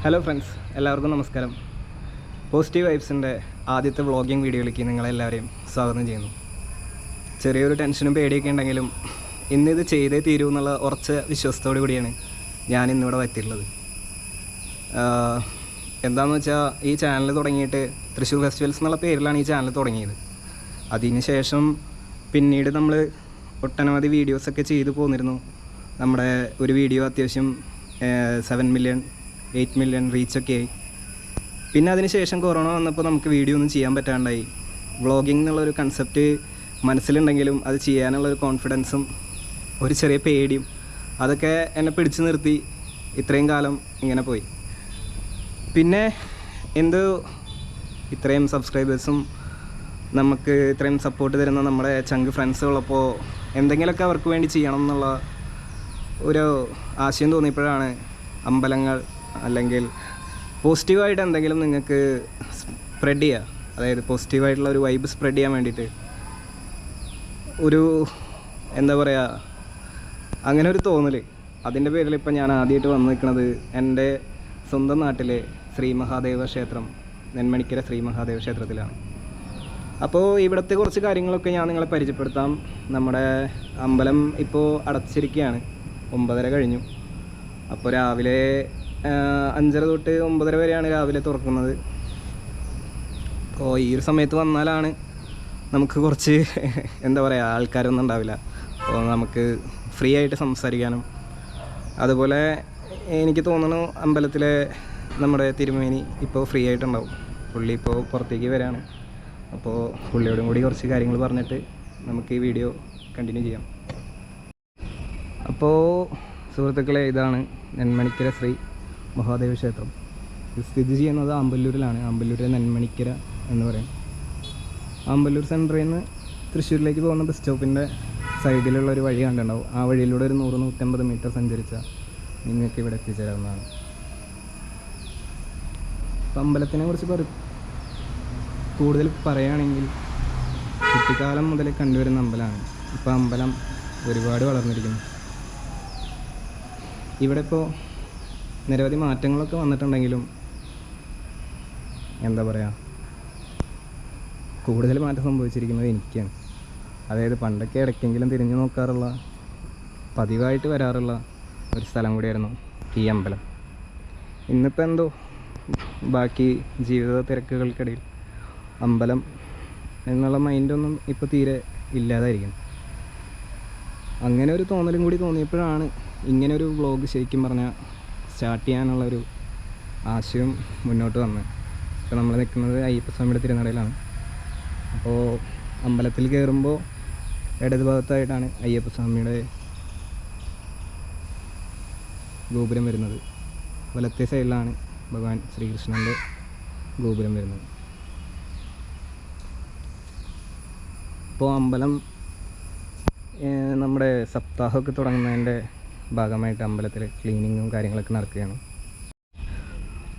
Hello friends, എല്ലാവർക്കും നമസ്കാരം. Positive വൈബ്സിൻ്റെ ആദ്യത്തെ വ്ളോഗിങ് വീഡിയോയിലേക്ക് നിങ്ങളെല്ലാവരെയും സ്വാഗതം ചെയ്യുന്നു. ചെറിയൊരു ടെൻഷനും പേടിയൊക്കെ ഉണ്ടെങ്കിലും ഇന്നിത് ചെയ്തേ തീരൂ എന്നുള്ള ഉറച്ച വിശ്വാസത്തോടു കൂടിയാണ് ഞാൻ ഇന്നിവിടെ എത്തിയിട്ടുള്ളത്. എന്താണെന്ന് വെച്ചാൽ ഈ ചാനൽ തുടങ്ങിയിട്ട് തൃശ്ശൂർ ഫെസ്റ്റിവൽസ് എന്നുള്ള പേരിലാണ് ഈ ചാനൽ തുടങ്ങിയത്. അതിന് ശേഷം പിന്നീട് നമ്മൾ ഒട്ടനവധി വീഡിയോസൊക്കെ ചെയ്തു പോന്നിരുന്നു. നമ്മുടെ ഒരു വീഡിയോ അത്യാവശ്യം 7 മില്യൺ 8 മില്യൺ റീച്ചൊക്കെ ആയി. പിന്നെ അതിന് ശേഷം കൊറോണ വന്നപ്പോൾ നമുക്ക് വീഡിയോ ഒന്നും ചെയ്യാൻ പറ്റാണ്ടായി. വ്ളോഗിംഗ് എന്നുള്ളൊരു കൺസെപ്റ്റ് മനസ്സിലുണ്ടെങ്കിലും അത് ചെയ്യാനുള്ളൊരു കോൺഫിഡൻസും ഒരു ചെറിയ പേടിയും അതൊക്കെ എന്നെ പിടിച്ചു നിർത്തി ഇത്രയും കാലം ഇങ്ങനെ പോയി. പിന്നെ ഇത്രയും സബ്സ്ക്രൈബേഴ്സും നമുക്ക് ഇത്രയും സപ്പോർട്ട് തരുന്ന നമ്മുടെ ചങ്ക് ഫ്രണ്ട്സ് ഉള്ളപ്പോൾ എന്തെങ്കിലുമൊക്കെ അവർക്ക് വേണ്ടി ചെയ്യണം എന്നുള്ള ഒരു ആശയം തോന്നിയപ്പോഴാണ് അമ്പലങ്ങൾ അല്ലെങ്കിൽ പോസിറ്റീവായിട്ട് എന്തെങ്കിലും നിങ്ങൾക്ക് സ്പ്രെഡ് ചെയ്യുക, അതായത് പോസിറ്റീവായിട്ടുള്ള ഒരു വൈബ് സ്പ്രെഡ് ചെയ്യാൻ വേണ്ടിയിട്ട് ഒരു എന്താ പറയുക, അങ്ങനെ ഒരു തോന്നൽ. അതിൻ്റെ പേരിൽ ഇപ്പം ഞാൻ ആദ്യമായിട്ട് വന്നു നിൽക്കുന്നത് എൻ്റെ സ്വന്തം നാട്ടിലെ ശ്രീ മഹാദേവ ക്ഷേത്രം, നെന്മണിക്കര ശ്രീ മഹാദേവ ക്ഷേത്രത്തിലാണ്. അപ്പോൾ ഇവിടുത്തെ കുറച്ച് കാര്യങ്ങളൊക്കെ ഞാൻ നിങ്ങളെ പരിചയപ്പെടുത്താം. നമ്മുടെ അമ്പലം ഇപ്പോൾ അടച്ചിരിക്കുകയാണ്, 9:30 കഴിഞ്ഞു. അപ്പോൾ രാവിലെ 5:30 തൊട്ട് 9:30 വരെയാണ് രാവിലെ തുറക്കുന്നത്. അപ്പോൾ ഈ ഒരു സമയത്ത് വന്നാലാണ് നമുക്ക് കുറച്ച് എന്താ പറയുക, ആൾക്കാരൊന്നും ഉണ്ടാവില്ല. അപ്പോൾ നമുക്ക് ഫ്രീ ആയിട്ട് സംസാരിക്കാനും, അതുപോലെ എനിക്ക് തോന്നുന്നു അമ്പലത്തിലെ നമ്മുടെ തിരുമേനി ഇപ്പോൾ ഫ്രീ ആയിട്ടുണ്ടാവും. പുള്ളി ഇപ്പോൾ പുറത്തേക്ക് വരാണ്. അപ്പോൾ പുള്ളിയോടും കൂടി കുറച്ച് കാര്യങ്ങൾ പറഞ്ഞിട്ട് നമുക്ക് ഈ വീഡിയോ കണ്ടിന്യൂ ചെയ്യാം. അപ്പോൾ സുഹൃത്തുക്കളെ, ഇതാണ് നെന്മണിക്കര ശ്രീ മഹാദേവ ക്ഷേത്രം. ഇത് സ്ഥിതി ചെയ്യുന്നത് ആമ്പല്ലൂരിലാണ്. ആമ്പല്ലൂരിലെ നെന്മണിക്കര എന്ന് പറയും. ആമ്പല്ലൂർ സെൻറ്ററിൽ നിന്ന് തൃശ്ശൂരിലേക്ക് പോകുന്ന ബസ് സ്റ്റോപ്പിൻ്റെ സൈഡിലുള്ള ഒരു വഴി കണ്ടിട്ടുണ്ടാവും. ആ വഴിയിലൂടെ ഒരു 100-150 മീറ്റർ സഞ്ചരിച്ചാൽ നിങ്ങൾക്ക് ഇവിടെ എത്തിച്ചേരാവുന്നതാണ്. അപ്പം അമ്പലത്തിനെ കുറിച്ച് കൂടുതൽ പറയുകയാണെങ്കിൽ കുട്ടിക്കാലം മുതൽ കണ്ടുവരുന്ന അമ്പലമാണ്. ഇപ്പോൾ അമ്പലം ഒരുപാട് വളർന്നിരിക്കുന്നു. ഇവിടെ ഇപ്പോൾ നിരവധി മാറ്റങ്ങളൊക്കെ വന്നിട്ടുണ്ടെങ്കിലും എന്താ പറയുക, കൂടുതൽ മാറ്റം സംഭവിച്ചിരിക്കുന്നത് എനിക്കാണ്. അതായത് പണ്ടൊക്കെ ഇടയ്ക്കെങ്കിലും തിരിഞ്ഞു നോക്കാറുള്ള, പതിവായിട്ട് വരാറുള്ള ഒരു സ്ഥലം കൂടിയായിരുന്നു ഈ അമ്പലം. ഇന്നിപ്പോൾ ബാക്കി ജീവിത തിരക്കുകൾക്കിടയിൽ അമ്പലം എന്നുള്ള മൈൻഡൊന്നും ഇപ്പോൾ തീരെ ഇല്ലാതായിരിക്കും. അങ്ങനെ ഒരു തോന്നലും കൂടി തോന്നിയപ്പോഴാണ് ഇങ്ങനൊരു വ്ളോഗ് ശരിക്കും പറഞ്ഞാൽ സ്റ്റാർട്ട് ചെയ്യാനുള്ളൊരു ആശയം മുന്നോട്ട് വന്നത്. ഇപ്പോൾ നമ്മൾ നിൽക്കുന്നത് അയ്യപ്പസ്വാമിയുടെ തിരുനടയിലാണ്. അപ്പോൾ അമ്പലത്തിൽ കയറുമ്പോൾ ഇടത് ഭാഗത്തായിട്ടാണ് അയ്യപ്പസ്വാമിയുടെ ഗോപുരം വരുന്നത്. വലത്തെ സൈഡിലാണ് ഭഗവാൻ ശ്രീകൃഷ്ണൻ്റെ ഗോപുരം വരുന്നത്. ഇപ്പോൾ അമ്പലം നമ്മുടെ സപ്താഹമൊക്കെ തുടങ്ങുന്നതിൻ്റെ ഭാഗമായിട്ട് അമ്പലത്തിൽ ക്ലീനിങ്ങും കാര്യങ്ങളൊക്കെ നടക്കുകയാണ്.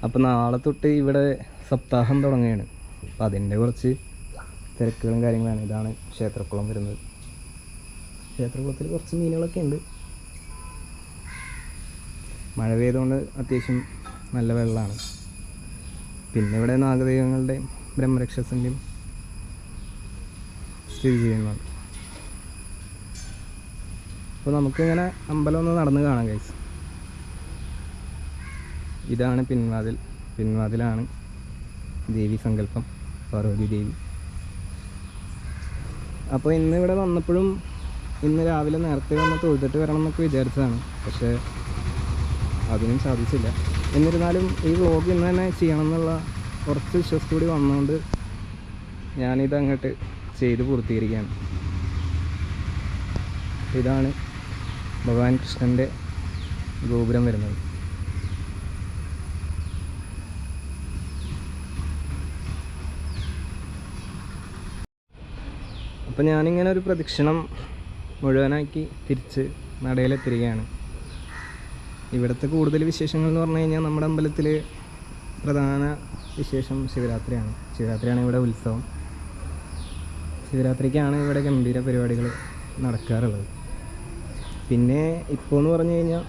അപ്പോൾ നാളെ തൊട്ട് ഇവിടെ സപ്താഹം തുടങ്ങുകയാണ്. അപ്പോൾ അതിൻ്റെ കുറച്ച് തിരക്കുകളും കാര്യങ്ങളാണ്. ഇതാണ് ക്ഷേത്രക്കുളം വരുന്നത്. ക്ഷേത്രക്കുളത്തിൽ കുറച്ച് മീനുകളൊക്കെ ഉണ്ട്. മഴ പെയ്തുകൊണ്ട് അത്യാവശ്യം നല്ല വെള്ളമാണ്. പിന്നെ ഇവിടെ നാഗദൈവങ്ങളുടെയും ബ്രഹ്മരക്ഷസിൻ്റെയും സ്ഥിതി ചെയ്യുന്നതാണ്. അപ്പോൾ നമുക്കിങ്ങനെ അമ്പലം ഒന്ന് നടന്ന് കാണാം ഗൈസ്. ഇതാണ് പിൻവാതിലാണ് ദേവി സങ്കല്പം, പാർവതി ദേവി. അപ്പോൾ ഇന്ന് ഇവിടെ വന്നപ്പോഴും ഇന്ന് രാവിലെ നേരത്തെ വന്ന് തൊഴുതിട്ട് വരണം എന്നൊക്കെ വിചാരിച്ചതാണ്. പക്ഷേ അതിനും സാധിച്ചില്ല. എന്നിരുന്നാലും ഈ വ്ളോഗ് ഇന്ന് തന്നെ ചെയ്യണം എന്നുള്ള കുറച്ച് വിശ്വാസത്തോടെ വന്നുകൊണ്ട് ഞാനിത് അങ്ങോട്ട് ചെയ്ത് പൂർത്തീകരിക്കുകയാണ്. ഇതാണ് ഭഗവാൻ കൃഷ്ണൻ്റെ ഗോപുരം വരുന്നത്. അപ്പോൾ ഞാനിങ്ങനെ ഒരു പ്രദക്ഷിണം മുഴുവനാക്കി തിരിച്ച് നടയിലെത്തിരിക്കുകയാണ്. ഇവിടുത്തെ കൂടുതൽ വിശേഷങ്ങൾ എന്ന് പറഞ്ഞു കഴിഞ്ഞാൽ നമ്മുടെ അമ്പലത്തിൽ പ്രധാന വിശേഷം ശിവരാത്രിയാണ് ഇവിടെ ഉത്സവം. ശിവരാത്രിക്കാണ് ഇവിടെ ഗംഭീര പരിപാടികൾ നടക്കാറുള്ളത്. പിന്നെ ഇപ്പോൾ എന്ന് പറഞ്ഞു കഴിഞ്ഞാൽ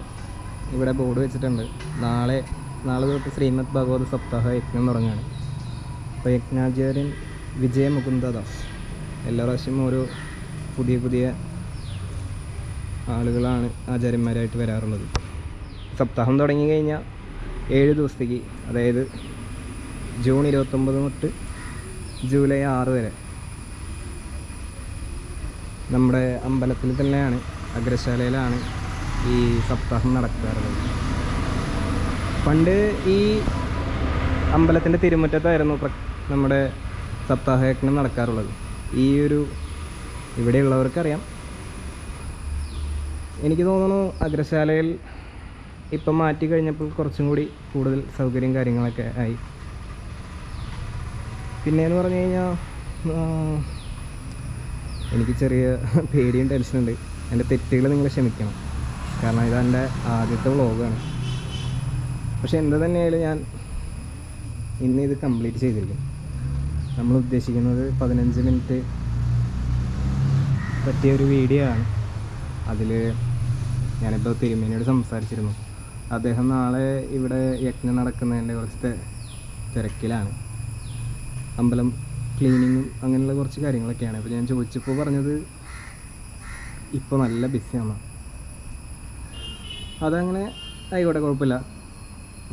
ഇവിടെ ബോർഡ് വെച്ചിട്ടുണ്ട്, നാളെ നാളെ തൊട്ട് ശ്രീമദ് ഭാഗവത സപ്താഹ യജ്ഞം തുടങ്ങുകയാണ്. അപ്പോൾ യജ്ഞാചാര്യൻ വിജയ മുകുന്ദദാസ് എല്ലാ പ്രാവശ്യവും ഓരോ പുതിയ ആളുകളാണ് ആചാര്യന്മാരായിട്ട് വരാറുള്ളത്. സപ്താഹം തുടങ്ങി കഴിഞ്ഞാൽ 7 ദിവസത്തേക്ക്, അതായത് ജൂൺ 29 തൊട്ട് ജൂലൈ 6 വരെ നമ്മുടെ അമ്പലത്തിൽ തന്നെയാണ്, അഗ്രശാലയിലാണ് ഈ സപ്താഹം നടക്കാറുള്ളത്. പണ്ട് ഈ അമ്പലത്തിൻ്റെ തിരുമുറ്റത്തായിരുന്നു നമ്മുടെ സപ്താഹയജ്ഞം നടക്കാറുള്ളത്. ഇവിടെയുള്ളവർക്കറിയാം. എനിക്ക് തോന്നുന്നു അഗ്രശാലയിൽ ഇപ്പം മാറ്റി കഴിഞ്ഞപ്പോൾ കുറച്ചും കൂടി കൂടുതൽ സൗകര്യം കാര്യങ്ങളൊക്കെ ആയി. പിന്നെയെന്ന് പറഞ്ഞു കഴിഞ്ഞാൽ എനിക്ക് ചെറിയ പേടിയും ടെൻഷനുണ്ട്. എൻ്റെ തെറ്റുകൾ നിങ്ങൾ ക്ഷമിക്കണം, കാരണം ഇതെൻ്റെ ആദ്യത്തെ വ്ളോഗാണ്. പക്ഷെ എന്ത് തന്നെയായാലും ഞാൻ ഇന്ന് ഇത് കംപ്ലീറ്റ് ചെയ്തിരിക്കും. നമ്മൾ ഉദ്ദേശിക്കുന്നത് 15 മിനിറ്റ് പറ്റിയൊരു വീഡിയോ ആണ്. അതിൽ ഞാനിപ്പോൾ തിരുമേനിയോട് സംസാരിച്ചിരുന്നു. അദ്ദേഹം നാളെ ഇവിടെ യജ്ഞം നടക്കുന്നതിൻ്റെ കുറച്ച് തിരക്കിലാണ്. അമ്പലം ക്ലീനിങ്ങും അങ്ങനെയുള്ള കുറച്ച് കാര്യങ്ങളൊക്കെയാണ്. അപ്പോൾ ഞാൻ ചോദിച്ചപ്പോൾ പറഞ്ഞത് ഇപ്പോൾ നല്ല ബിസിയാണ്. അതങ്ങനെ ആയിക്കോട്ടെ, കുഴപ്പമില്ല.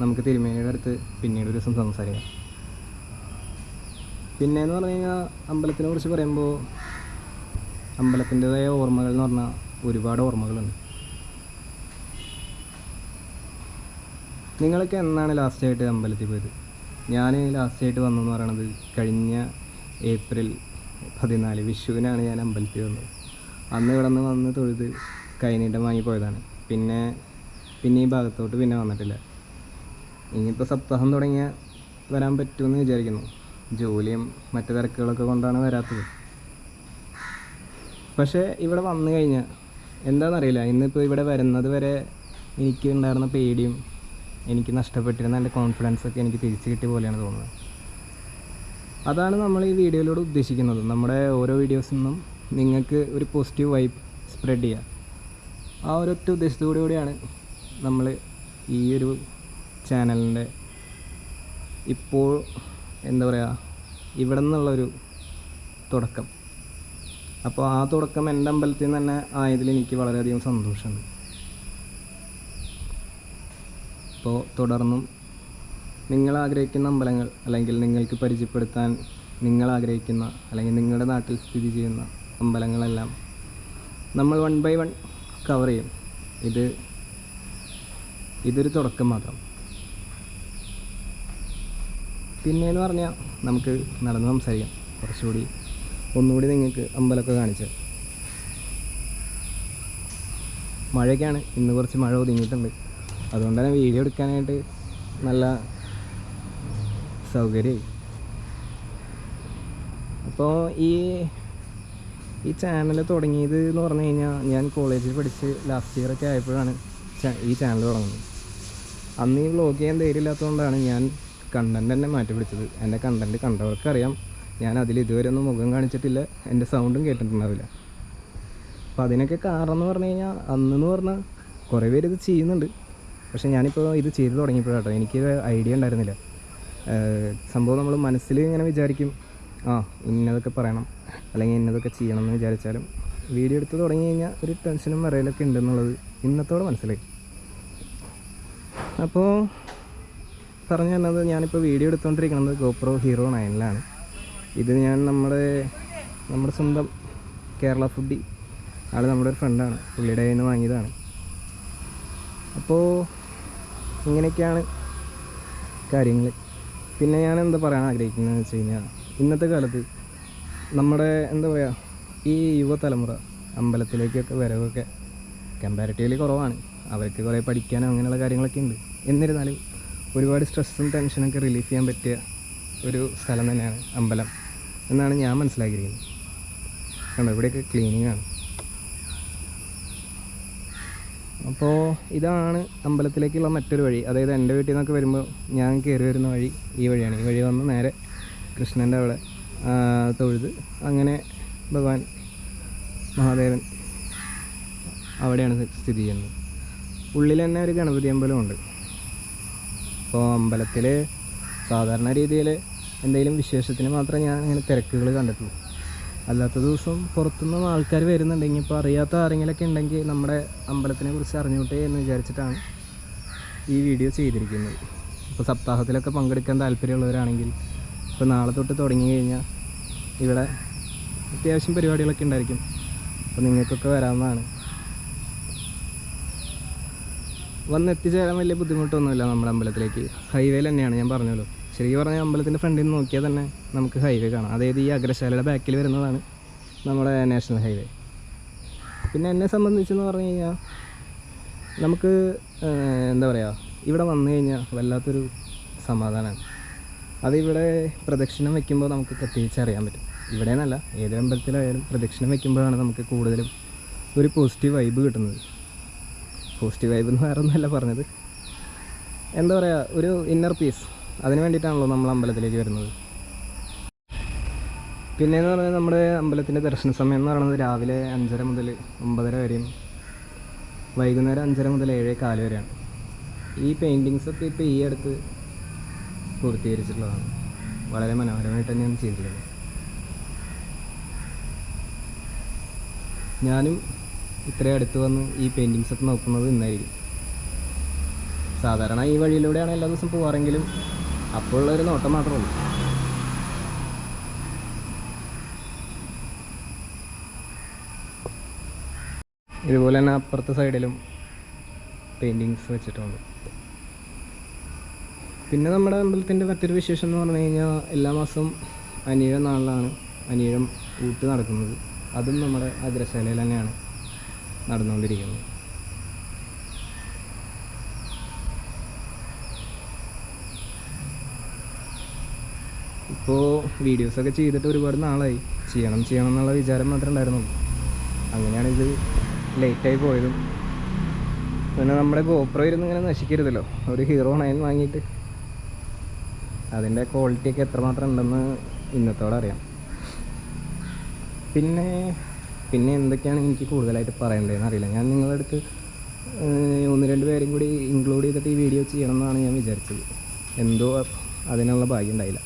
നമുക്ക് തിരുമേനിയുടെ അടുത്ത് പിന്നീട് ഒരു ദിവസം സംസാരിക്കാം. പിന്നെയെന്ന് പറഞ്ഞു കഴിഞ്ഞാൽ അമ്പലത്തിനെ കുറിച്ച് പറയുമ്പോൾ അമ്പലത്തിൻ്റെതായ ഓർമ്മകൾ എന്ന് പറഞ്ഞാൽ ഒരുപാട് ഓർമ്മകളുണ്ട്. നിങ്ങളൊക്കെ എന്നാണ് ലാസ്റ്റായിട്ട് അമ്പലത്തിൽ പോയത്? ഞാൻ ലാസ്റ്റായിട്ട് വന്നതെന്ന് പറയണത് കഴിഞ്ഞ ഏപ്രിൽ 14 വിഷുവിനാണ് ഞാൻ അമ്പലത്തിൽ വന്നത്. അന്ന് ഇവിടെ നിന്ന് വന്ന് തൊഴുത് കൈനീട്ടം വാങ്ങി പോയതാണ്. പിന്നെ ഈ ഭാഗത്തോട്ട് പിന്നെ വന്നിട്ടില്ല. ഇനിയിപ്പോൾ സപ്താഹം തുടങ്ങിയാൽ വരാൻ പറ്റുമെന്ന് വിചാരിക്കുന്നു. ജോലിയും മറ്റു തിരക്കുകളൊക്കെ കൊണ്ടാണ് വരാത്തത്. പക്ഷേ ഇവിടെ വന്നു കഴിഞ്ഞാൽ എന്താണെന്നറിയില്ല, ഇന്നിപ്പോൾ ഇവിടെ വരുന്നത് വരെ എനിക്ക് ഉണ്ടായിരുന്ന പേടിയും എനിക്ക് നഷ്ടപ്പെട്ടിരുന്ന എൻ്റെ കോൺഫിഡൻസൊക്കെ എനിക്ക് തിരിച്ചു കിട്ടിയ പോലെയാണ് തോന്നുന്നത്. അതാണ് നമ്മൾ ഈ വീഡിയോയിലൂടെ ഉദ്ദേശിക്കുന്നത്. നമ്മുടെ ഓരോ വീഡിയോസിൽ നിന്നും നിങ്ങൾക്ക് ഒരു പോസിറ്റീവ് വൈബ് സ്പ്രെഡ് ചെയ്യുക. ആ ഒരൊറ്റ ഉദ്ദേശത്തോടുകൂടിയാണ് നമ്മൾ ഈ ഒരു ചാനലിൻ്റെ ഇപ്പോൾ എന്താ പറയുക, ഇവിടെ നിന്നുള്ളൊരു തുടക്കം. അപ്പോൾ ആ തുടക്കം എൻ്റെ അമ്പലത്തിൽ നിന്ന് തന്നെ ആയതിൽ എനിക്ക് വളരെയധികം സന്തോഷമുണ്ട്. അപ്പോൾ തുടർന്നും നിങ്ങൾ ആഗ്രഹിക്കുന്ന അമ്പലങ്ങൾ, അല്ലെങ്കിൽ നിങ്ങൾക്ക് പരിചയപ്പെടുത്താൻ നിങ്ങൾ ആഗ്രഹിക്കുന്ന, അല്ലെങ്കിൽ നിങ്ങളുടെ നാട്ടിൽ സ്ഥിതി ചെയ്യുന്ന അമ്പലങ്ങളെല്ലാം നമ്മൾ 1 by 1 കവർ ചെയ്യും. ഇതൊരു തുടക്കം മാത്രം. പിന്നെയെന്ന് പറഞ്ഞാൽ നമുക്ക് നടന്ന് സംസാരിക്കാം. ഒന്നുകൂടി നിങ്ങൾക്ക് അമ്പലമൊക്കെ കാണിച്ച്. മഴയൊക്കെയാണ്, ഇന്ന് കുറച്ച് മഴ ഒതുങ്ങിയിട്ടുണ്ട്. അതുകൊണ്ട് തന്നെ വീഡിയോ എടുക്കാനായിട്ട് നല്ല സൗകര്യമായി. അപ്പോൾ ഈ ചാനൽ തുടങ്ങിയത് എന്ന് പറഞ്ഞു കഴിഞ്ഞാൽ ഞാൻ കോളേജിൽ പഠിച്ച് ലാസ്റ്റ് ഇയറൊക്കെ ആയപ്പോഴാണ് ഈ ചാനൽ തുടങ്ങുന്നത്. അന്ന് ഈ വ്ളോഗ് ചെയ്യാൻ ധൈര്യമില്ലാത്തതുകൊണ്ടാണ് ഞാൻ കണ്ടൻറ് തന്നെ മാറ്റി പിടിച്ചത്. എൻ്റെ കണ്ടൻറ് കണ്ടവർക്കറിയാം, ഞാൻ അതിൽ ഇതുവരെ ഒന്നും മുഖം കാണിച്ചിട്ടില്ല, എൻ്റെ സൗണ്ടും കേട്ടിട്ടുണ്ടാവില്ല. അപ്പോൾ അതിനൊക്കെ കാരണം എന്ന് പറഞ്ഞു കഴിഞ്ഞാൽ അന്നെന്ന് പറഞ്ഞാൽ കുറേ പേര് ഇത് ചെയ്യുന്നുണ്ട്. പക്ഷേ ഞാനിപ്പോൾ ഇത് ചെയ്ത് തുടങ്ങിയപ്പോഴാട്ടോ എനിക്ക് ഐഡിയ ഉണ്ടായിരുന്നില്ല. സംഭവം നമ്മൾ മനസ്സിൽ ഇങ്ങനെ വിചാരിക്കും, ഇന്നതൊക്കെ പറയണം അല്ലെങ്കിൽ ഇന്നതൊക്കെ ചെയ്യണം എന്ന് വിചാരിച്ചാലും വീഡിയോ എടുത്ത് തുടങ്ങി കഴിഞ്ഞാൽ ഒരു ടെൻഷനും വിറയലൊക്കെ ഉണ്ടെന്നുള്ളത് ഇന്നത്തോടെ മനസ്സിലായി. അപ്പോൾ പറഞ്ഞു തന്നത്, ഞാനിപ്പോൾ വീഡിയോ എടുത്തുകൊണ്ടിരിക്കുന്നത് GoPro Hero 9ലാണ്. ഇത് ഞാൻ നമ്മുടെ സ്വന്തം കേരള ഫുഡി ആൾ നമ്മുടെ ഒരു ഫ്രണ്ടാണ്, പുള്ളിയുടെ കയ്യിൽ നിന്ന് വാങ്ങിയതാണ്. അപ്പോൾ ഇങ്ങനെയൊക്കെയാണ് കാര്യങ്ങൾ. പിന്നെ ഞാൻ എന്താ പറയാൻ ആഗ്രഹിക്കുന്നതെന്ന് വെച്ച് കഴിഞ്ഞാൽ, ഇന്നത്തെ കാലത്ത് നമ്മുടെ എന്താ പറയുക, ഈ യുവതലമുറ അമ്പലത്തിലേക്കൊക്കെ വരവൊക്കെ കമ്പാരിറ്റീവ്ലി കുറവാണ്. അവർക്ക് കുറേ പഠിക്കാനോ അങ്ങനെയുള്ള കാര്യങ്ങളൊക്കെ ഉണ്ട്. എന്നിരുന്നാലും ഒരുപാട് സ്ട്രെസ്സും ടെൻഷനൊക്കെ റിലീഫ് ചെയ്യാൻ പറ്റിയ ഒരു സ്ഥലം തന്നെയാണ് അമ്പലം എന്നാണ് ഞാൻ മനസ്സിലാക്കിയിരിക്കുന്നത്. കണ്ടോ, ഇവിടെയൊക്കെ ക്ലീനിങ് ആണ്. അപ്പോൾ ഇതാണ് അമ്പലത്തിലേക്കുള്ള മറ്റൊരു വഴി. അതായത് എൻ്റെ വീട്ടിൽ നിന്നൊക്കെ വരുമ്പോൾ ഞാൻ കയറി വരുന്ന വഴി ഈ വഴിയാണ്. ഈ വഴി വന്ന് നേരെ കൃഷ്ണൻ്റെ അവിടെ തൊഴുത് അങ്ങനെ ഭഗവാൻ മഹാദേവൻ അവിടെയാണ് സ്ഥിതി ചെയ്യുന്നത്. ഉള്ളിൽ തന്നെ ഒരു ഗണപതി അമ്പലമുണ്ട്. അപ്പോൾ അമ്പലത്തിൽ സാധാരണ രീതിയിൽ എന്തെങ്കിലും വിശേഷത്തിന് മാത്രമേ ഞാൻ ഇങ്ങനെ തിരക്കുകൾ കണ്ടിട്ടുള്ളൂ. അല്ലാത്ത ദിവസം പുറത്തുനിന്ന് ആൾക്കാർ വരുന്നുണ്ടെങ്കിൽ ഇപ്പോൾ അറിയാത്ത ആരെങ്കിലുമൊക്കെ ഉണ്ടെങ്കിൽ നമ്മുടെ അമ്പലത്തിനെ കുറിച്ച് അറിഞ്ഞോട്ടെ എന്ന് വിചാരിച്ചിട്ടാണ് ഈ വീഡിയോ ചെയ്തിരിക്കുന്നത്. ഇപ്പോൾ സപ്താഹത്തിലൊക്കെ പങ്കെടുക്കാൻ താല്പര്യമുള്ളവരാണെങ്കിൽ ഇപ്പോൾ നാളെ തൊട്ട് തുടങ്ങി കഴിഞ്ഞാൽ ഇവിടെ അത്യാവശ്യം പരിപാടികളൊക്കെ ഉണ്ടായിരിക്കും. അപ്പോൾ നിങ്ങൾക്കൊക്കെ വരാവുന്നതാണ്. വന്നെത്തിച്ചേരാൻ വലിയ ബുദ്ധിമുട്ടൊന്നുമില്ല. നമ്മുടെ അമ്പലത്തിലേക്ക് ഹൈവേയിൽ തന്നെയാണ്, ഞാൻ പറഞ്ഞല്ലോ. ശരിക്കും പറഞ്ഞാൽ അമ്പലത്തിൻ്റെ ഫ്രണ്ടിൽ നിന്ന് നോക്കിയാൽ തന്നെ നമുക്ക് ഹൈവേ കാണാം. അതായത് ഈ അഗ്രശാലയുടെ ബാക്കിൽ വരുന്നതാണ് നമ്മുടെ നാഷണൽ ഹൈവേ. പിന്നെ എന്നെ സംബന്ധിച്ചെന്ന് പറഞ്ഞു കഴിഞ്ഞാൽ നമുക്ക് എന്താ പറയുക, ഇവിടെ വന്നു കഴിഞ്ഞാൽ വല്ലാത്തൊരു സമാധാനമാണ്. അതിവിടെ പ്രദക്ഷിണം വയ്ക്കുമ്പോൾ നമുക്ക് പ്രത്യേകിച്ച് അറിയാൻ പറ്റും. ഇവിടെ നിന്നല്ല, ഏതൊരു അമ്പലത്തിലായാലും പ്രദക്ഷിണം വയ്ക്കുമ്പോഴാണ് നമുക്ക് കൂടുതലും ഒരു പോസിറ്റീവ് വൈബ് കിട്ടുന്നത്. പോസിറ്റീവ് വൈബ് എന്ന് വേറെ ഒന്നല്ല പറഞ്ഞത്, എന്താ പറയുക, ഒരു ഇന്നർ പീസ്. അതിന് വേണ്ടിയിട്ടാണല്ലോ നമ്മൾ അമ്പലത്തിലേക്ക് വരുന്നത്. പിന്നെയെന്ന് പറഞ്ഞാൽ നമ്മുടെ അമ്പലത്തിൻ്റെ ദർശന സമയം എന്ന് പറയുന്നത് രാവിലെ 5:30 മുതൽ 9:30 വരെയും വൈകുന്നേരം 5:30 മുതൽ 7:15 വരെയാണ്. ഈ പെയിൻറ്റിങ്സൊക്കെ ഇപ്പോൾ ഈ അടുത്ത് പൂർത്തീകരിച്ചിട്ടുള്ളതാണ്. വളരെ മനോഹരമായിട്ട് തന്നെയാണ് ചെയ്തിട്ടുള്ളത്. ഞാനും ഇത്രയും അടുത്ത് വന്ന് ഈ പെയിൻറ്റിങ്സൊക്കെ നോക്കുന്നത് ഇന്നായിരിക്കും. സാധാരണ ഈ വഴിയിലൂടെയാണ് എല്ലാ ദിവസവും പോകാറെങ്കിലും അപ്പോഴുള്ളൊരു നോട്ടം മാത്രമേ ഉള്ളൂ. ഇതുപോലെ തന്നെ അപ്പുറത്തെ സൈഡിലും പെയിൻറ്റിങ്സ് വെച്ചിട്ടുണ്ട്. പിന്നെ നമ്മുടെ അമ്പലത്തിൻ്റെ മറ്റൊരു വിശേഷം എന്ന് പറഞ്ഞു കഴിഞ്ഞാൽ എല്ലാ മാസവും അനിഴം നാളിലാണ് അനിഴം ഊട്ട് നടക്കുന്നത്. അതും നമ്മുടെ അഗ്രശാലയിൽ തന്നെയാണ് നടന്നുകൊണ്ടിരിക്കുന്നത്. ഇപ്പോൾ വീഡിയോസൊക്കെ ചെയ്തിട്ട് ഒരുപാട് നാളായി. ചെയ്യണം എന്നുള്ള വിചാരം മാത്രമേ ഉണ്ടായിരുന്നുള്ളൂ. അങ്ങനെയാണ് ഇത് ലേറ്റായി പോയതും. പിന്നെ നമ്മുടെ ഗോപ്രോ ഇരുന്ന് ഇങ്ങനെ നശിക്കരുതല്ലോ. ഒരു ഹീറോ 9 വാങ്ങിയിട്ട് അതിൻ്റെ ക്വാളിറ്റിയൊക്കെ എത്രമാത്രം ഉണ്ടെന്ന് ഇന്നത്തോടെ അറിയാം. പിന്നെ എന്തൊക്കെയാണ് എനിക്ക് കൂടുതലായിട്ട് പറയേണ്ടതെന്ന് അറിയില്ല. ഞാൻ നിങ്ങളുടെ അടുത്ത് 1-2 പേരും കൂടി ഇൻക്ലൂഡ് ചെയ്തിട്ട് ഈ വീഡിയോ ചെയ്യണം എന്നാണ് ഞാൻ വിചാരിച്ചത്. എന്തോ അതിനുള്ള ഭാഗ്യം ഉണ്ടായില്ല.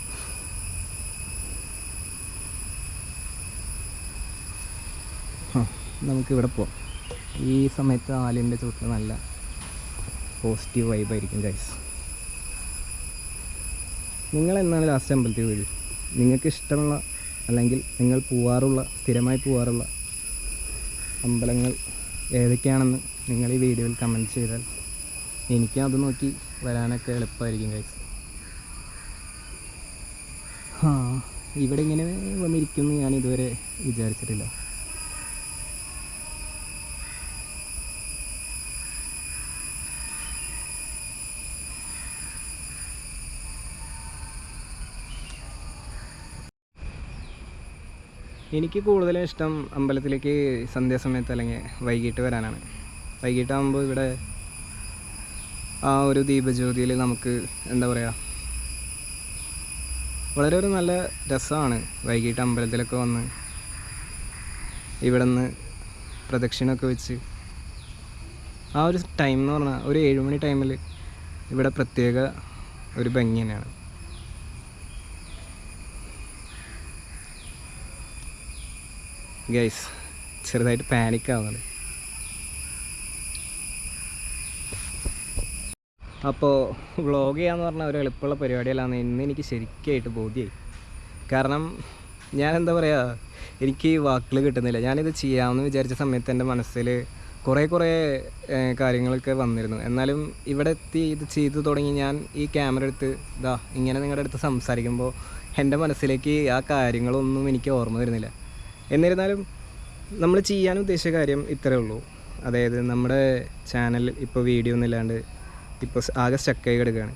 നമുക്കിവിടെ പോവാം. ഈ സമയത്ത് ആലിൻ്റെ ചുവട്ടിൽ നല്ല പോസിറ്റീവ് വൈബായിരിക്കും ഗൈസ്. നിങ്ങളെന്നാണ് ലാസ്റ്റ് അമ്പലത്തിൽ പോയത്? നിങ്ങൾക്ക് ഇഷ്ടമുള്ള അല്ലെങ്കിൽ നിങ്ങൾ സ്ഥിരമായി പോവാറുള്ള അമ്പലങ്ങൾ ഏതൊക്കെയാണെന്ന് നിങ്ങൾ ഈ വീഡിയോയിൽ കമൻറ്റ് ചെയ്താൽ എനിക്ക് അത് നോക്കി വരാനൊക്കെ എളുപ്പമായിരിക്കും ഗൈസ്. ഇവിടെ ഇങ്ങനെ വന്നിരിക്കുമെന്ന് ഞാൻ ഇതുവരെ വിചാരിച്ചിട്ടില്ല. എനിക്ക് കൂടുതലും ഇഷ്ടം അമ്പലത്തിലേക്ക് സന്ധ്യാസമയത്ത് അല്ലെങ്കിൽ വൈകിട്ട് വരാനാണ്. വൈകിട്ടാകുമ്പോൾ ഇവിടെ ആ ഒരു ദീപജ്യോതിയിൽ നമുക്ക് എന്താ പറയുക, വളരെ ഒരു നല്ല രസമാണ്. വൈകിട്ട് അമ്പലത്തിലൊക്കെ വന്ന് ഇവിടെ നിന്ന് പ്രദക്ഷിണമൊക്കെ വെച്ച് ആ ഒരു ടൈം എന്ന് പറഞ്ഞാൽ ഒരു 7 മണി ടൈമിൽ ഇവിടെ പ്രത്യേക ഒരു ഭംഗി തന്നെയാണ്. ഗൈസ് ചെറുതായിട്ട് പാനിക് ആവുന്നുണ്ട്. അപ്പോൾ വ്ളോഗ് ചെയ്യാന്ന് പറഞ്ഞാൽ ഒരു എളുപ്പമുള്ള പരിപാടിയല്ലാന്ന് ഇന്ന് എനിക്ക് ശരിക്കായിട്ട് ബോധ്യമായി. കാരണം ഞാൻ എന്താ പറയുക, എനിക്ക് വാക്കുകൾ കിട്ടുന്നില്ല. ഞാനിത് ചെയ്യാമെന്ന് വിചാരിച്ച സമയത്ത് എൻ്റെ മനസ്സിൽ കുറേ കാര്യങ്ങളൊക്കെ വന്നിരുന്നു. എന്നാലും ഇവിടെ എത്തി ഇത് ചെയ്തു തുടങ്ങി ഞാൻ ഈ ക്യാമറ എടുത്ത് ഇങ്ങനെ നിങ്ങളുടെ അടുത്ത് സംസാരിക്കുമ്പോൾ എൻ്റെ മനസ്സിലേക്ക് ആ കാര്യങ്ങളൊന്നും എനിക്ക് ഓർമ്മ വരുന്നില്ല. എന്നിരുന്നാലും നമ്മൾ ചെയ്യാൻ ഉദ്ദേശിച്ച കാര്യം ഇത്രയേ ഉള്ളൂ. അതായത് നമ്മുടെ ചാനൽ ഇപ്പോൾ വീഡിയോ ഒന്നുമില്ലാണ്ട് ഇപ്പോൾ ആകെ സ്റ്റക്കായി കിടക്കുകയാണ്.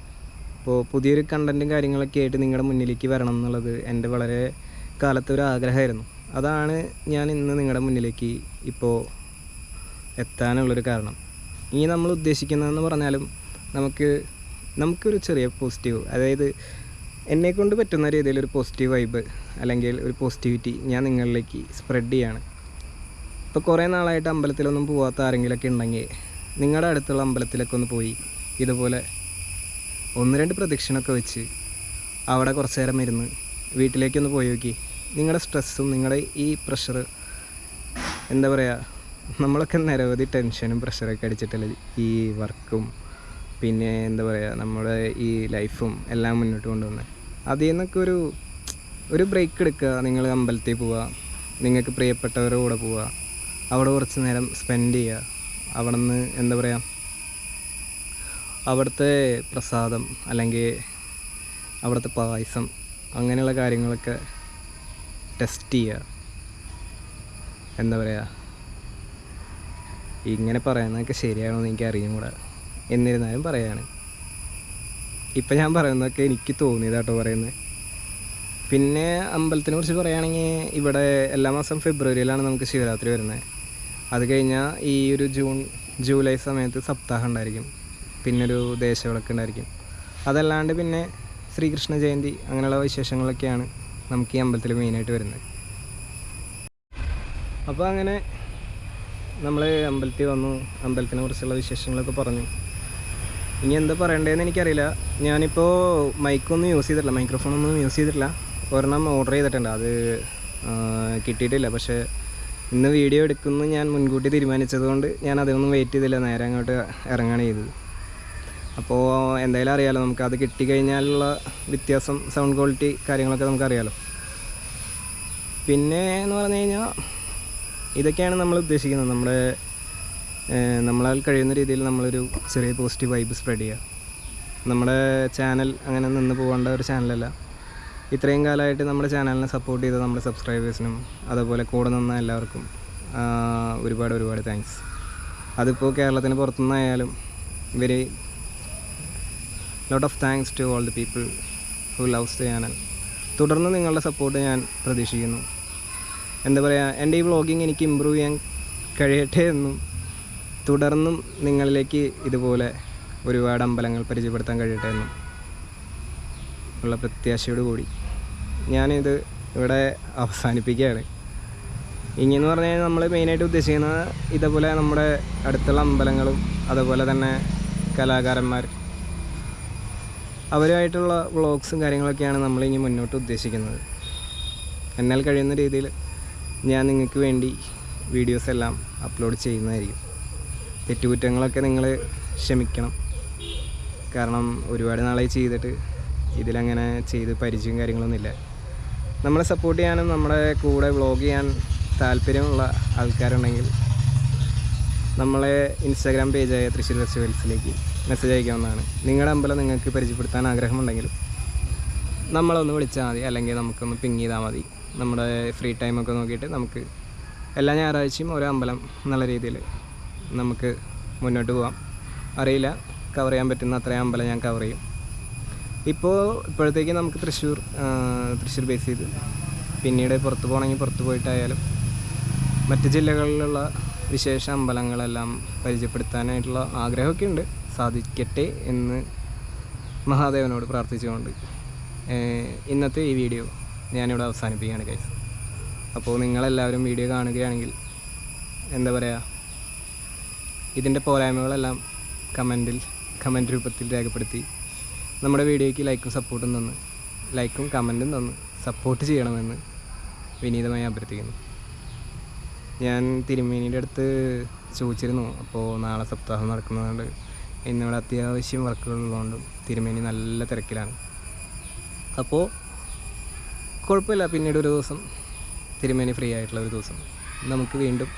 അപ്പോൾ പുതിയൊരു കണ്ടൻറ്റും കാര്യങ്ങളൊക്കെ ആയിട്ട് നിങ്ങളുടെ മുന്നിലേക്ക് വരണം എന്നുള്ളത് എൻ്റെ വളരെ കാലത്തെ ഒരു ആഗ്രഹമായിരുന്നു. അതാണ് ഞാൻ ഇന്ന് നിങ്ങളുടെ മുന്നിലേക്ക് ഇപ്പോൾ എത്താനുള്ളൊരു കാരണം. ഈ നമ്മൾ ഉദ്ദേശിക്കുന്നതെന്ന് പറഞ്ഞാലും നമുക്കൊരു ചെറിയ പോസിറ്റീവ്, അതായത് എന്നെക്കൊണ്ട് പറ്റുന്ന രീതിയിലൊരു പോസിറ്റീവ് വൈബ് അല്ലെങ്കിൽ ഒരു പോസിറ്റിവിറ്റി ഞാൻ നിങ്ങളിലേക്ക് സ്പ്രെഡ് ചെയ്യാണ്. ഇപ്പോൾ കുറേ നാളായിട്ട് അമ്പലത്തിലൊന്നും പോകാത്ത ആരെങ്കിലുമൊക്കെ ഉണ്ടെങ്കിൽ നിങ്ങളുടെ അടുത്തുള്ള അമ്പലത്തിലൊക്കെ ഒന്ന് പോയി ഇതുപോലെ 1-2 പ്രദക്ഷിണമൊക്കെ വെച്ച് അവിടെ കുറച്ച് നേരം ഇരുന്ന് വീട്ടിലേക്കൊന്ന് പോയി നോക്കി. നിങ്ങളുടെ സ്ട്രെസ്സും നിങ്ങളുടെ ഈ പ്രഷർ, എന്താ പറയുക, നമ്മളൊക്കെ നിരവധി ടെൻഷനും പ്രഷറൊക്കെ അടിച്ചിട്ടല്ലേ ഈ വർക്കും പിന്നെ എന്താ പറയുക നമ്മുടെ ഈ ലൈഫും എല്ലാം മുന്നോട്ട് കൊണ്ടുവന്നത്. അതിൽ നിന്നൊക്കെ ഒരു ബ്രേക്ക് എടുക്കുക. നിങ്ങൾ അമ്പലത്തിൽ പോവുക, നിങ്ങൾക്ക് പ്രിയപ്പെട്ടവരുടെ കൂടെ പോവുക, അവിടെ കുറച്ച് നേരം സ്പെൻഡ് ചെയ്യുക. അവിടെ നിന്ന് എന്താ പറയുക, അവിടുത്തെ പ്രസാദം അല്ലെങ്കിൽ അവിടുത്തെ പായസം അങ്ങനെയുള്ള കാര്യങ്ങളൊക്കെ ടെസ്റ്റ് ചെയ്യുക. എന്താ പറയുക, ഇങ്ങനെ പറയുന്നതൊക്കെ ശരിയാണോ എന്ന് എനിക്ക് അറിയും കൂടെ, എന്നിരുന്നാലും പറയാണ്. ഇപ്പം ഞാൻ പറയുന്നതൊക്കെ എനിക്ക് തോന്നിയതാട്ടോ പറയുന്നത്. പിന്നെ അമ്പലത്തിനെ കുറിച്ച് പറയുകയാണെങ്കിൽ ഇവിടെ എല്ലാ മാസം ഫെബ്രുവരിയിലാണ് നമുക്ക് ശിവരാത്രി വരുന്നത്. അത് കഴിഞ്ഞാൽ ഈ ഒരു ജൂലൈ സമയത്ത് സപ്താഹം ഉണ്ടായിരിക്കും, പിന്നെ ഒരു ദേശവിളക്ക് ഉണ്ടായിരിക്കും. അതല്ലാണ്ട് പിന്നെ ശ്രീകൃഷ്ണ ജയന്തി അങ്ങനെയുള്ള വിശേഷങ്ങളൊക്കെയാണ് നമുക്ക് ഈ അമ്പലത്തിൽ മെയിനായിട്ട് വരുന്നത്. അപ്പോൾ അങ്ങനെ നമ്മൾ അമ്പലത്തിൽ വന്നു, അമ്പലത്തിനെ കുറിച്ചുള്ള വിശേഷങ്ങളൊക്കെ പറഞ്ഞു. ഇനി എന്താ പറയണ്ടതെന്ന് എനിക്കറിയില്ല. ഞാനിപ്പോൾ മൈക്കൊന്നും യൂസ് ചെയ്തിട്ടില്ല, മൈക്രോഫോണൊന്നും യൂസ് ചെയ്തിട്ടില്ല. ഒരെണ്ണം ഓർഡർ ചെയ്തിട്ടുണ്ട്, അത് കിട്ടിയിട്ടില്ല. പക്ഷേ ഇന്ന് വീഡിയോ എടുക്കുന്നു ഞാൻ മുൻകൂട്ടി തീരുമാനിച്ചത് കൊണ്ട് ഞാൻ അതിനൊന്നും വെയിറ്റ് ചെയ്തില്ല, നേരെ അങ്ങോട്ട് ഇറങ്ങുകയാണ് ചെയ്തത്. അപ്പോൾ എന്തായാലും അറിയാമല്ലോ, നമുക്ക് അത് കിട്ടിക്കഴിഞ്ഞാലുള്ള വ്യത്യാസം, സൗണ്ട് ക്വാളിറ്റി കാര്യങ്ങളൊക്കെ നമുക്കറിയാമല്ലോ. പിന്നെ എന്ന് പറഞ്ഞു കഴിഞ്ഞാൽ ഇതൊക്കെയാണ് നമ്മൾ ഉദ്ദേശിക്കുന്നത്. നമ്മളാൽ കഴിയുന്ന രീതിയിൽ നമ്മളൊരു ചെറിയ പോസിറ്റീവ് വൈബ് സ്പ്രെഡ് ചെയ്യുക. നമ്മുടെ ചാനൽ അങ്ങനെ നിന്ന് പോകേണ്ട ഒരു ചാനലല്ല. ഇത്രയും കാലമായിട്ട് നമ്മുടെ ചാനലിനെ സപ്പോർട്ട് ചെയ്ത നമ്മുടെ സബ്സ്ക്രൈബേഴ്സിനും അതുപോലെ കൂടെ നിന്ന എല്ലാവർക്കും ഒരുപാട് താങ്ക്സ്. അതിപ്പോൾ കേരളത്തിന് പുറത്തുനിന്നായാലും very lot of thanks to all the people who loves the channel. തുടർന്ന് നിങ്ങളുടെ സപ്പോർട്ട് ഞാൻ പ്രതീക്ഷിക്കുന്നു. എന്താ പറയുക, എൻ്റെ ഈ വ്ളോഗിങ് എനിക്ക് ഇമ്പ്രൂവ് ചെയ്യാൻ കഴിയട്ടെ എന്നും തുടർന്നും നിങ്ങളിലേക്ക് ഇതുപോലെ ഒരുപാട് അമ്പലങ്ങൾ പരിചയപ്പെടുത്താൻ കഴിയട്ടെ എന്നും ഉള്ള പ്രത്യാശയോട് കൂടി ഞാനിത് ഇവിടെ അവസാനിപ്പിക്കുകയാണ്. ഇനിയെന്ന് പറഞ്ഞു കഴിഞ്ഞാൽ നമ്മൾ മെയിനായിട്ട് ഉദ്ദേശിക്കുന്നത് ഇതേപോലെ നമ്മുടെ അടുത്തുള്ള അമ്പലങ്ങളും അതുപോലെ തന്നെ കലാകാരന്മാർ അവരുമായിട്ടുള്ള വ്ളോഗ്സും കാര്യങ്ങളൊക്കെയാണ് നമ്മളിനി മുന്നോട്ട് ഉദ്ദേശിക്കുന്നത്. എന്നാൽ കഴിയുന്ന രീതിയിൽ ഞാൻ നിങ്ങൾക്ക് വേണ്ടി വീഡിയോസ് എല്ലാം അപ്ലോഡ് ചെയ്യുന്നതായിരിക്കും. തെറ്റുകുറ്റങ്ങളൊക്കെ നിങ്ങൾ ക്ഷമിക്കണം, കാരണം ഒരുപാട് നാളായി ചെയ്തിട്ട് ഇതിലങ്ങനെ ചെയ്ത് പരിചയം കാര്യങ്ങളൊന്നുമില്ല. നമ്മളെ സപ്പോർട്ട് ചെയ്യാനും നമ്മുടെ കൂടെ വ്ളോഗ് ചെയ്യാൻ താല്പര്യമുള്ള ആൾക്കാരുണ്ടെങ്കിൽ നമ്മളെ ഇൻസ്റ്റാഗ്രാം പേജായ തൃശ്ശൂർ ഫെസ്റ്റിവൽസിലേക്ക് മെസ്സേജ് അയക്കാവുന്നതാണ്. നിങ്ങളുടെ അമ്പലം നിങ്ങൾക്ക് പരിചയപ്പെടുത്താൻ ആഗ്രഹമുണ്ടെങ്കിലും നമ്മളൊന്ന് വിളിച്ചാൽ മതി, അല്ലെങ്കിൽ നമുക്കൊന്ന് പിങ് ചെയ്താൽ മതി. നമ്മുടെ ഫ്രീ ടൈമൊക്കെ നോക്കിയിട്ട് നമുക്ക് എല്ലാ ഞായറാഴ്ചയും ഓരോ അമ്പലം എന്നുള്ള രീതിയിൽ നമുക്ക് മുന്നോട്ട് പോകാം. അറിയില്ല, കവർ ചെയ്യാൻ പറ്റുന്ന അത്രയും അമ്പലം ഞാൻ കവർ ചെയ്യും. ഇപ്പോഴത്തേക്ക് നമുക്ക് തൃശ്ശൂർ ബേസ് ചെയ്ത് പിന്നീട് പുറത്ത് പോകണമെങ്കിൽ പുറത്ത് പോയിട്ടായാലും മറ്റ് ജില്ലകളിലുള്ള വിശേഷ അമ്പലങ്ങളെല്ലാം പരിചയപ്പെടുത്താനായിട്ടുള്ള ആഗ്രഹമൊക്കെ ഉണ്ട്. സാധിക്കട്ടെ എന്ന് മഹാദേവനോട് പ്രാർത്ഥിച്ചുകൊണ്ട് ഇന്നത്തെ ഈ വീഡിയോ ഞാനിവിടെ അവസാനിപ്പിക്കുകയാണ് ഗൈസ്. അപ്പോൾ നിങ്ങളെല്ലാവരും വീഡിയോ കാണുകയാണെങ്കിൽ എന്താ പറയുക, ഇതിൻ്റെ പോരായ്മകളെല്ലാം കമൻറ്റ് രൂപത്തിൽ രേഖപ്പെടുത്തി നമ്മുടെ വീഡിയോയ്ക്ക് ലൈക്കും കമൻറ്റും തന്ന് സപ്പോർട്ട് ചെയ്യണമെന്ന് വിനീതമായി അഭ്യർത്ഥിക്കുന്നു. ഞാൻ തിരുമേനിയുടെ അടുത്ത് ചോദിച്ചിരുന്നു. അപ്പോൾ നാളെ സപ്താഹം നടക്കുന്നതുകൊണ്ട് ഇന്നിവിടെ അത്യാവശ്യം വർക്കുകളുള്ളതുകൊണ്ടും തിരുമേനി നല്ല തിരക്കിലാണ്. അപ്പോൾ കുഴപ്പമില്ല, പിന്നീട് ഒരു ദിവസം തിരുമേനി ഫ്രീ ആയിട്ടുള്ള ഒരു ദിവസം നമുക്ക് വീണ്ടും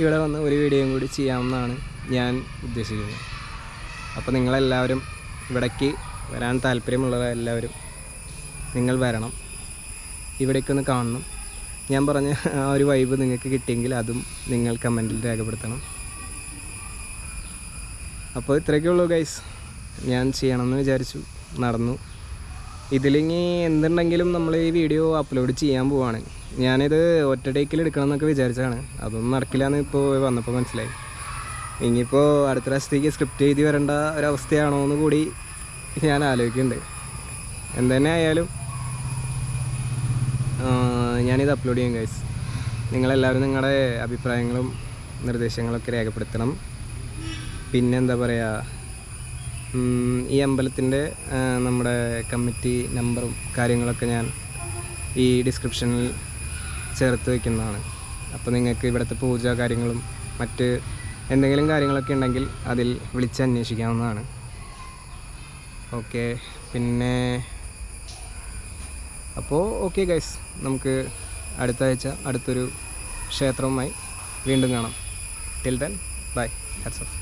ഇവിടെ വന്ന് ഒരു വീഡിയോയും കൂടി ചെയ്യാമെന്നാണ് ഞാൻ ഉദ്ദേശിക്കുന്നത്. അപ്പോൾ നിങ്ങളെല്ലാവരും ഇവിടേക്ക് വരാൻ താല്പര്യമുള്ളവരെല്ലാവരും നിങ്ങൾ വരണം, ഇവിടേക്കൊന്ന് കാണണം. ഞാൻ പറഞ്ഞ ആ ഒരു വൈബ് നിങ്ങൾക്ക് കിട്ടിയെങ്കിൽ അതും നിങ്ങൾ കമൻറ്റിൽ രേഖപ്പെടുത്തണം. അപ്പോൾ ഇത്രയൊക്കെ ഉള്ളൂ ഗൈസ്, ഞാൻ ചെയ്യണമെന്ന് വിചാരിച്ചു, നടന്നു. ഇതിലിങ്ങി എന്തുണ്ടെങ്കിലും നമ്മൾ ഈ വീഡിയോ അപ്ലോഡ് ചെയ്യാൻ പോവാണ്. ഞാനിത് ഒറ്റ ടേക്കിൽ എടുക്കണം എന്നൊക്കെ വിചാരിച്ചതാണ്, അതൊന്നും നടക്കില്ല എന്ന് ഇപ്പോൾ വന്നപ്പോൾ മനസ്സിലായി. ഇനിയിപ്പോൾ അടുത്ത പ്രാവശ്യത്തേക്ക് സ്ക്രിപ്റ്റ് എഴുതി വരേണ്ട ഒരവസ്ഥയാണോ എന്ന് കൂടി ഞാൻ ആലോചിക്കുന്നുണ്ട്. എന്തുതന്നെ ആയാലും ഞാനിത് അപ്ലോഡ് ചെയ്യും ഗൈസ്. നിങ്ങളെല്ലാവരും നിങ്ങളുടെ അഭിപ്രായങ്ങളും നിർദ്ദേശങ്ങളൊക്കെ രേഖപ്പെടുത്തണം. പിന്നെന്താ പറയുക, ഈ അമ്പലത്തിൻ്റെ നമ്മുടെ കമ്മിറ്റി നമ്പറും കാര്യങ്ങളൊക്കെ ഞാൻ ഈ ഡിസ്ക്രിപ്ഷനിൽ ചേർത്ത് വയ്ക്കുന്നതാണ്. അപ്പോൾ നിങ്ങൾക്ക് ഇവിടുത്തെ പൂജ കാര്യങ്ങളും മറ്റ് എന്തെങ്കിലും കാര്യങ്ങളൊക്കെ ഉണ്ടെങ്കിൽ അതിൽ വിളിച്ച് അന്വേഷിക്കാവുന്നതാണ്. ഓക്കെ, പിന്നെ അപ്പോൾ ഓക്കെ ഗൈസ്, നമുക്ക് അടുത്ത ആഴ്ച അടുത്തൊരു ക്ഷേത്രവുമായി വീണ്ടും കാണാം. Till then bye, hats off.